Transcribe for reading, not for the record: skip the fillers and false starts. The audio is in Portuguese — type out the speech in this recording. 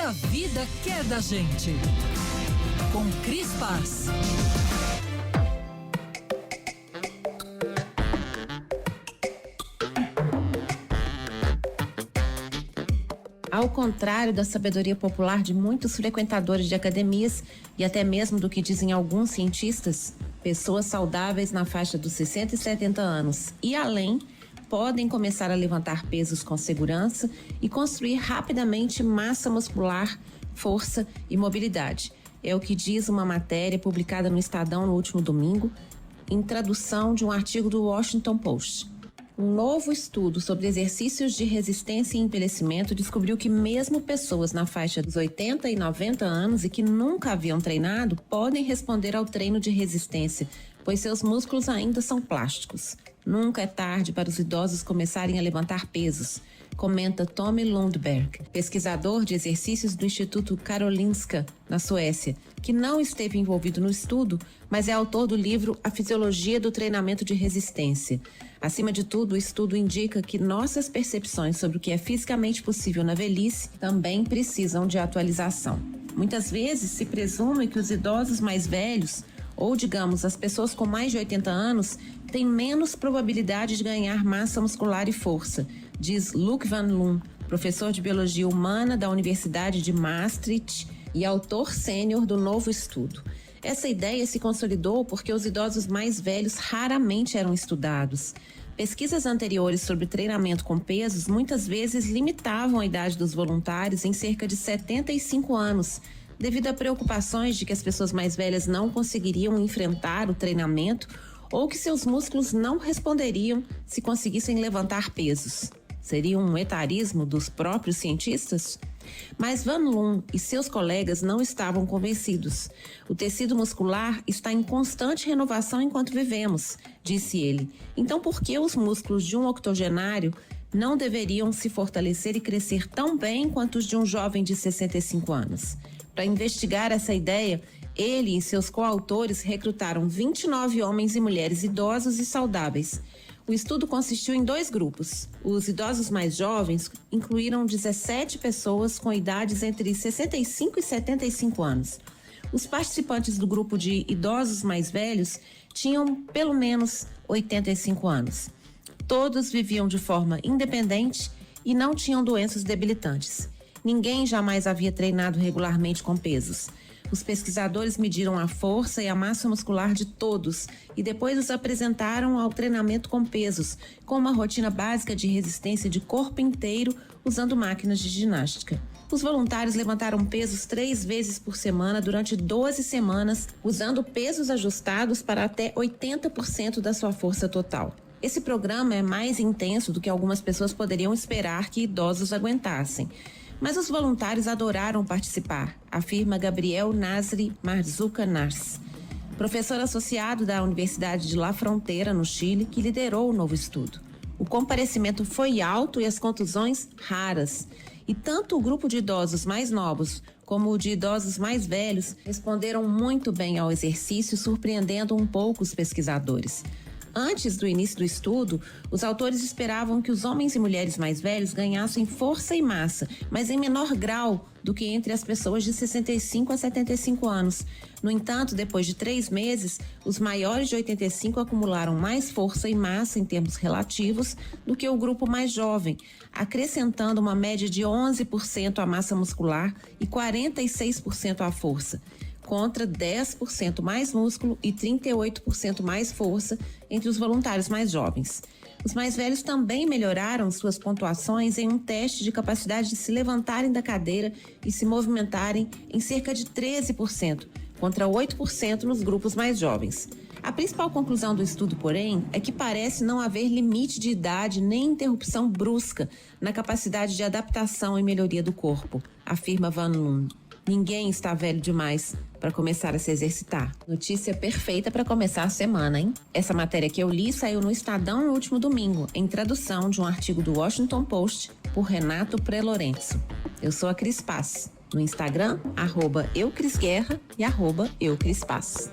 a vida quer da gente. Com Cris Paz. Ao contrário da sabedoria popular de muitos frequentadores de academias e até mesmo do que dizem alguns cientistas, pessoas saudáveis na faixa dos 60 e 70 anos e além podem começar a levantar pesos com segurança e construir rapidamente massa muscular, força e mobilidade. É o que diz uma matéria publicada no Estadão no último domingo, em tradução de um artigo do Washington Post. Um novo estudo sobre exercícios de resistência e envelhecimento descobriu que mesmo pessoas na faixa dos 80 e 90 anos e que nunca haviam treinado podem responder ao treino de resistência, pois seus músculos ainda são plásticos. Nunca é tarde para os idosos começarem a levantar pesos, comenta Tommy Lundberg, pesquisador de exercícios do Instituto Karolinska, na Suécia, que não esteve envolvido no estudo, mas é autor do livro A Fisiologia do Treinamento de Resistência. Acima de tudo, o estudo indica que nossas percepções sobre o que é fisicamente possível na velhice também precisam de atualização. Muitas vezes se presume que os idosos mais velhos, ou digamos, as pessoas com mais de 80 anos, têm menos probabilidade de ganhar massa muscular e força, diz Luc Van Loon, professor de Biologia Humana da Universidade de Maastricht e autor sênior do novo estudo. Essa ideia se consolidou porque os idosos mais velhos raramente eram estudados. Pesquisas anteriores sobre treinamento com pesos muitas vezes limitavam a idade dos voluntários em cerca de 75 anos, devido a preocupações de que as pessoas mais velhas não conseguiriam enfrentar o treinamento ou que seus músculos não responderiam se conseguissem levantar pesos. Seria um etarismo dos próprios cientistas? Mas Van Loon e seus colegas não estavam convencidos. O tecido muscular está em constante renovação enquanto vivemos, disse ele. Então por que os músculos de um octogenário não deveriam se fortalecer e crescer tão bem quanto os de um jovem de 65 anos? Para investigar essa ideia, ele e seus coautores recrutaram 29 homens e mulheres idosos e saudáveis. O estudo consistiu em 2 grupos. Os idosos mais jovens incluíram 17 pessoas com idades entre 65 e 75 anos. Os participantes do grupo de idosos mais velhos tinham pelo menos 85 anos. Todos viviam de forma independente e não tinham doenças debilitantes. Ninguém jamais havia treinado regularmente com pesos. Os pesquisadores mediram a força e a massa muscular de todos e depois os apresentaram ao treinamento com pesos, com uma rotina básica de resistência de corpo inteiro usando máquinas de ginástica. Os voluntários levantaram pesos 3 vezes por semana durante 12 semanas, usando pesos ajustados para até 80% da sua força total. Esse programa é mais intenso do que algumas pessoas poderiam esperar que idosos aguentassem. Mas os voluntários adoraram participar, afirma Gabriel Nasri Marzuca Nars, professor associado da Universidade de La Frontera, no Chile, que liderou o novo estudo. O comparecimento foi alto e as contusões raras. E tanto o grupo de idosos mais novos como o de idosos mais velhos responderam muito bem ao exercício, surpreendendo um pouco os pesquisadores. Antes do início do estudo, os autores esperavam que os homens e mulheres mais velhos ganhassem força e massa, mas em menor grau do que entre as pessoas de 65 a 75 anos. No entanto, depois de 3 meses, os maiores de 85 acumularam mais força e massa em termos relativos do que o grupo mais jovem, acrescentando uma média de 11% à massa muscular e 46% à força, contra 10% mais músculo e 38% mais força entre os voluntários mais jovens. Os mais velhos também melhoraram suas pontuações em um teste de capacidade de se levantarem da cadeira e se movimentarem em cerca de 13%, contra 8% nos grupos mais jovens. A principal conclusão do estudo, porém, é que parece não haver limite de idade nem interrupção brusca na capacidade de adaptação e melhoria do corpo, afirma Van Loon. Ninguém está velho demais para começar a se exercitar. Notícia perfeita para começar a semana, hein? Essa matéria que eu li saiu no Estadão no último domingo, em tradução de um artigo do Washington Post por Renato Prelorenzo. Eu sou a Cris Paz. No Instagram, @eucrisguerra e @eucrispaz.